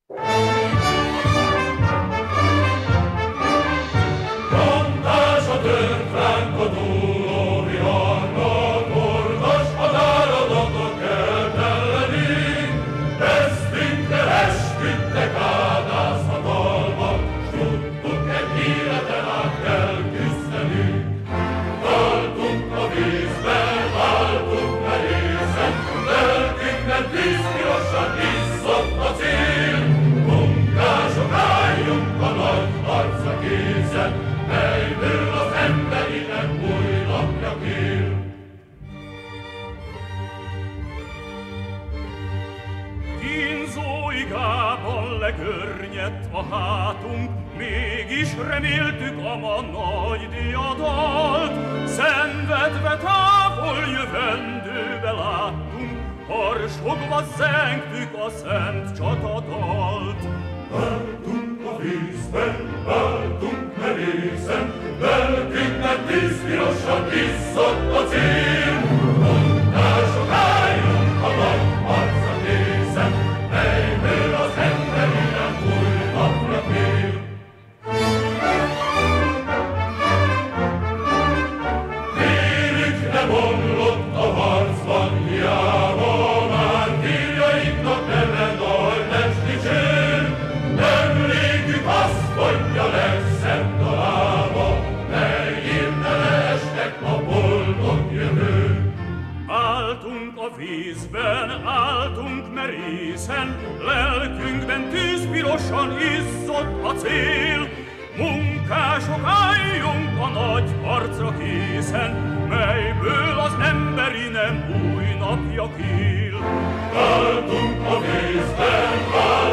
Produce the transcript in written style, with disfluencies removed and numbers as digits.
Mondás a tört ránk a dúló viharnak, ordas határadatot kelt ellenünk, vesztünk el esküdtek ádász hatalmat, s tudtuk egy életen át kell küzdenünk. Váltunk a vízben, váltunk merészen, lelkünkben tűzpirosan izzott a cél. Munkások, álljunk a nagy harcra készen, melyből az emberinek új napja kél. Kínzó igában legörnyedt a hátunk, mégis reméltük a ma nagy diadalt. Szenvedve távol jövendőbe láttunk, harsogva zengtük a szent csatadalt. Váltunk a vízben, váltunk merészen, lelkünkben tűzpirosan izzott a cél. Munkások, álljunk a nagy harcra készen, melyből az emberinek új napja kél. Vérük nem omlott a harcban hiába, már hírjainknak neve nagy lesz dicsőr. Emlékük azt mondja legszebb dalába, mely írne estek a boldog jövő. Álltunk a vízben, álltunk merészen, lelkünkben tűzpirosan izzott a cél. Munkások, álljunk a nagy harcra készen, melyből az emberi nem új napja kél. Álltunk a vízben, álltunk